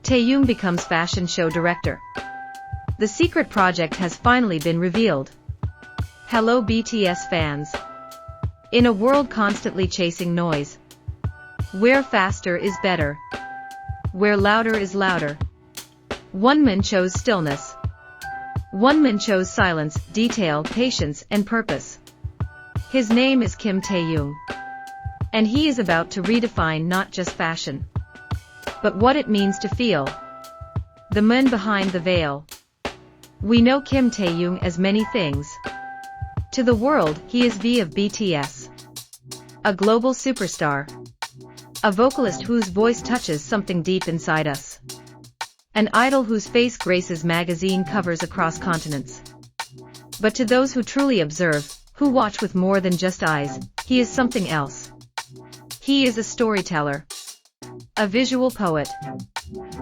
Taehyung becomes fashion show director. The secret project has finally been revealed. Hello BTS fans. In a world constantly chasing noise, where faster is better, where louder is louder, one man chose stillness. One man chose silence, detail, patience, and purpose. His name is Kim Taehyung. And he is about to redefine not just fashion, but what it means to feel. The man behind the veil. We know Kim Taehyung as many things. To the world, he is V of BTS. A global superstar. A vocalist whose voice touches something deep inside us. An idol whose face graces magazine covers across continents. But to those who truly observe, who watch with more than just eyes, he is something else. He is a storyteller. A visual poet.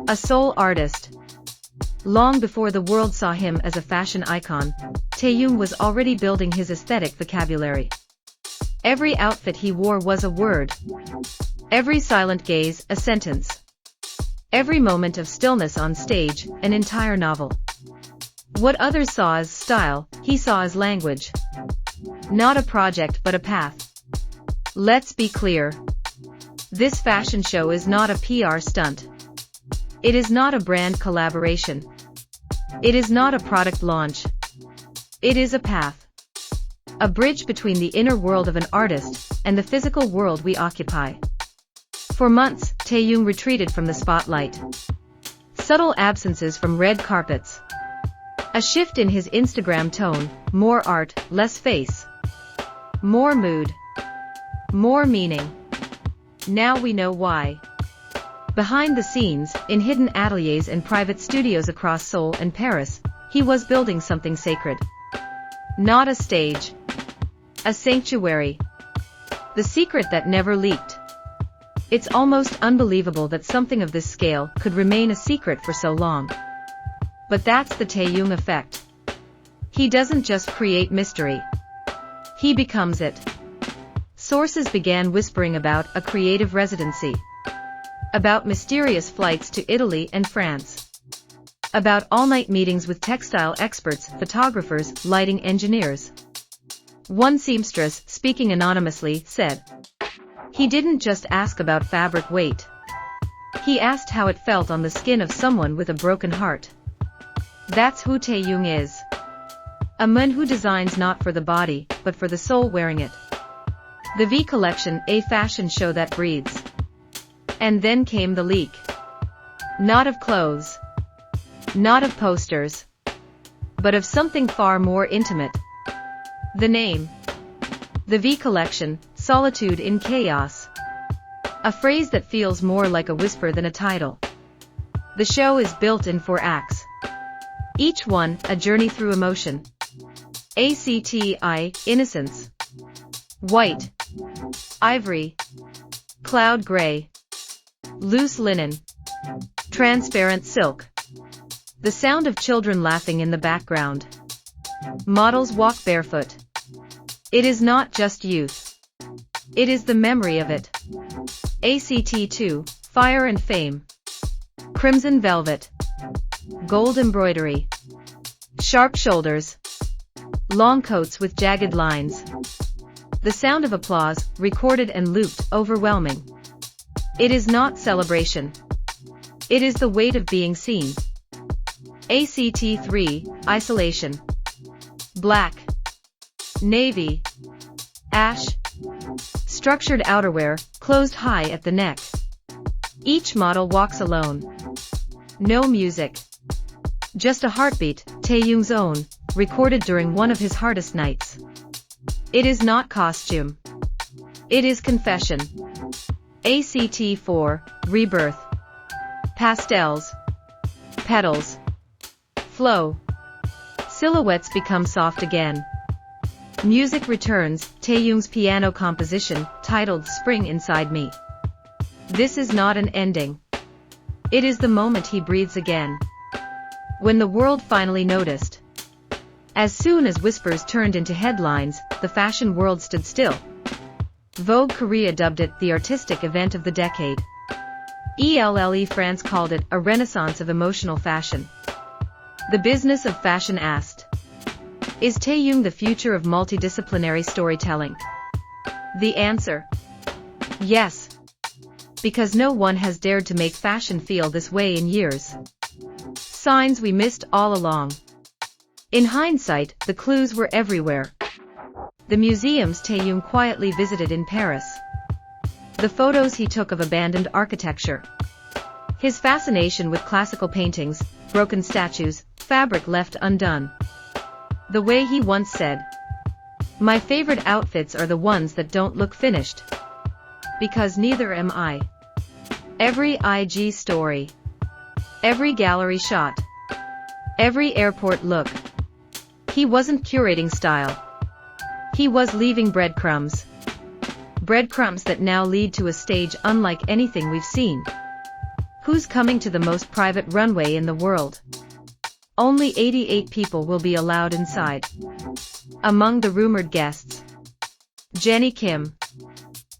A soul artist. Long before the world saw him as a fashion icon, Taehyung was already building his aesthetic vocabulary. Every outfit he wore was a word. Every silent gaze, a sentence. Every moment of stillness on stage, an entire novel. What others saw as style, he saw as language. Not a project but a path. Let's be clear. This fashion show is not a PR stunt. It is not a brand collaboration. It is not a product launch. It is a path. A bridge between the inner world of an artist and the physical world we occupy. For months, Taehyung retreated from the spotlight. Subtle absences from red carpets. A shift in his Instagram tone, more art, less face. More mood. More meaning. Now we know why. Behind the scenes, in hidden ateliers and private studios across Seoul and Paris, he was building something sacred. Not a stage. A sanctuary. The secret that never leaked. It's almost unbelievable that something of this scale could remain a secret for so long. But that's the Taehyung effect. He doesn't just create mystery. He becomes it. Sources began whispering about a creative residency. About mysterious flights to Italy and France. About all-night meetings with textile experts, photographers, lighting engineers. One seamstress, speaking anonymously, said, "He didn't just ask about fabric weight. He asked how it felt on the skin of someone with a broken heart." That's who Taehyung is. A man who designs not for the body, but for the soul wearing it. The V collection, a fashion show that breathes. And then came the leak. Not of clothes. Not of posters. But of something far more intimate. The name. The V collection, Solitude in Chaos. A phrase that feels more like a whisper than a title. The show is built in 4 acts. Each one, a journey through emotion. ACTI, innocence. White. Ivory. Cloud gray. Loose linen. Transparent silk. The sound of children laughing in the background. Models walk barefoot. It is not just youth. It is the memory of it. ACT2, Fire and Fame. Crimson velvet. Gold embroidery. Sharp shoulders. Long coats with jagged lines. The sound of applause, recorded and looped, overwhelming. It is not celebration. It is the weight of being seen. ACT3, Isolation. Black. Navy. Ash. Structured outerwear, closed high at the neck. Each model walks alone. No music. Just a heartbeat, Taehyung's own, recorded during one of his hardest nights. It is not costume. It is confession. ACT4, Rebirth. Pastels. Petals. Flow. Silhouettes become soft again. Music returns, Taehyung's piano composition, titled Spring Inside Me. This is not an ending. It is the moment he breathes again. When the world finally noticed. As soon as whispers turned into headlines, the fashion world stood still. Vogue Korea dubbed it the artistic event of the decade. ELLE France called it a renaissance of emotional fashion. The Business of Fashion asked, "Is Taehyung the future of multidisciplinary storytelling?" The answer: yes. Because no one has dared to make fashion feel this way in years. Signs we missed all along. In hindsight, the clues were everywhere. The museums Taehyung quietly visited in Paris. The photos he took of abandoned architecture. His fascination with classical paintings, broken statues, fabric left undone. The way he once said, "My favorite outfits are the ones that don't look finished. Because neither am I." Every IG story. Every gallery shot. Every airport look. He wasn't curating style. He was leaving breadcrumbs. Breadcrumbs that now lead to a stage unlike anything we've seen. Who's coming to the most private runway in the world? Only 88 people will be allowed inside. Among the rumored guests: Jennie Kim,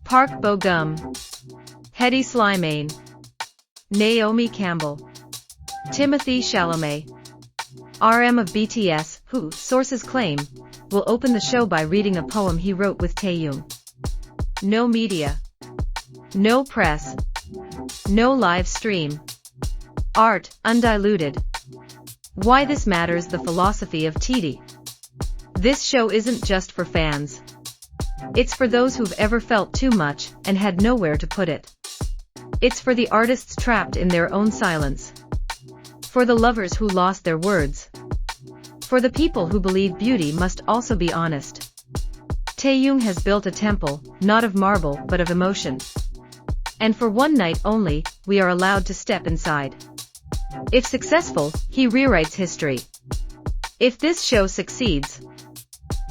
Park Bo-gum, Hedy Slimane, Naomi Campbell, Timothée Chalamet, RM of BTS, who, sources claim, will open the show by reading a poem he wrote with Taehyung. No media. No press. No live stream. Art, undiluted. Why this matters: the philosophy of TD. This show isn't just for fans. It's for those who've ever felt too much and had nowhere to put it. It's for the artists trapped in their own silence. For the lovers who lost their words. For the people who believe beauty must also be honest. Taehyung has built a temple, not of marble but of emotion. And for one night only, we are allowed to step inside. If successful, he rewrites history. If this show succeeds,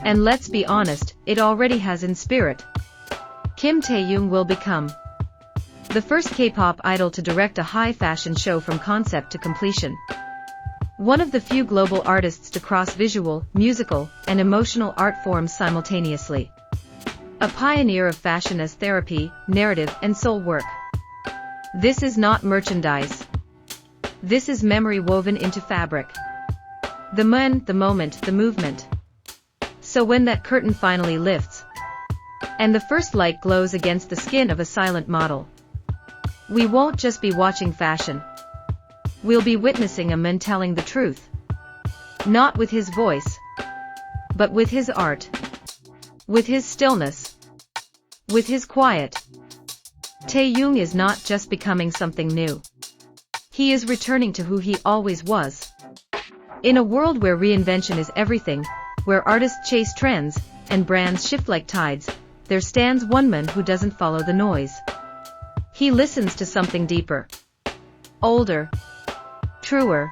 and let's be honest, it already has in spirit, Kim Taehyung will become the first K-pop idol to direct a high-fashion show from concept to completion. One of the few global artists to cross visual, musical, and emotional art forms simultaneously. A pioneer of fashion as therapy, narrative, and soul work. This is not merchandise. This is memory woven into fabric. The moment, the movement. So when that curtain finally lifts, and the first light glows against the skin of a silent model, we won't just be watching fashion. We'll be witnessing a man telling the truth. Not with his voice, but with his art. With his stillness. With his quiet. Taehyung is not just becoming something new. He is returning to who he always was. In a world where reinvention is everything, where artists chase trends, and brands shift like tides, there stands one man who doesn't follow the noise. He listens to something deeper. Older. Truer.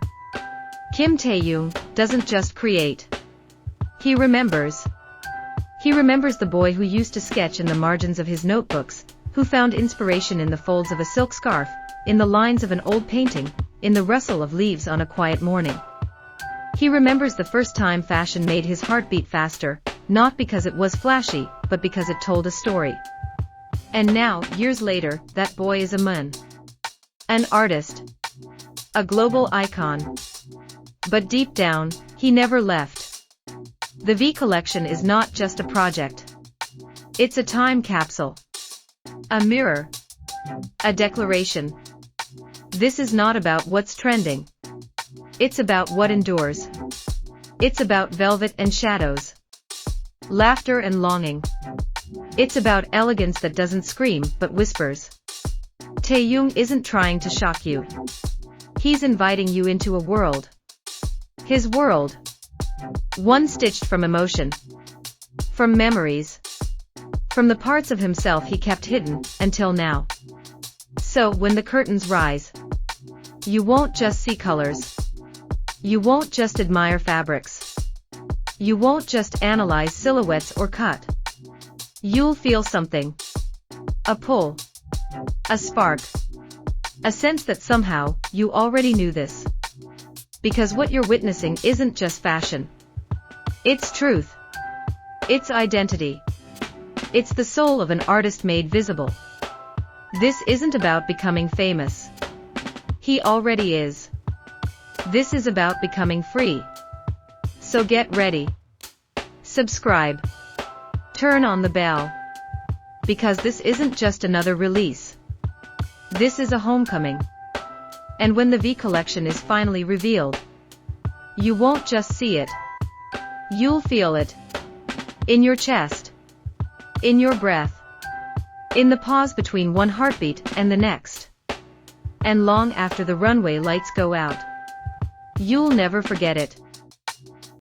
Kim Taehyung doesn't just create. He remembers. He remembers the boy who used to sketch in the margins of his notebooks, who found inspiration in the folds of a silk scarf, in the lines of an old painting, in the rustle of leaves on a quiet morning. He remembers the first time fashion made his heart beat faster, not because it was flashy, but because it told a story. And now, years later, that boy is a man. An artist. A global icon. But deep down, he never left. The V collection is not just a project. It's a time capsule. A mirror. A declaration. This is not about what's trending. It's about what endures. It's about velvet and shadows. Laughter and longing. It's about elegance that doesn't scream but whispers. Taehyung isn't trying to shock you. He's inviting you into a world. His world. One stitched from emotion. From memories. From the parts of himself he kept hidden, until now. So when the curtains rise, you won't just see colors. You won't just admire fabrics. You won't just analyze silhouettes or cut. You'll feel something. A pull. A spark. A sense that somehow, you already knew this. Because what you're witnessing isn't just fashion. It's truth. It's identity. It's the soul of an artist made visible. This isn't about becoming famous. He already is. This is about becoming free. So get ready. Subscribe. Turn on the bell. Because this isn't just another release. This is a homecoming. And when the V collection is finally revealed, you won't just see it. You'll feel it. In your chest. In your breath. In the pause between one heartbeat and the next. And long after the runway lights go out. You'll never forget it.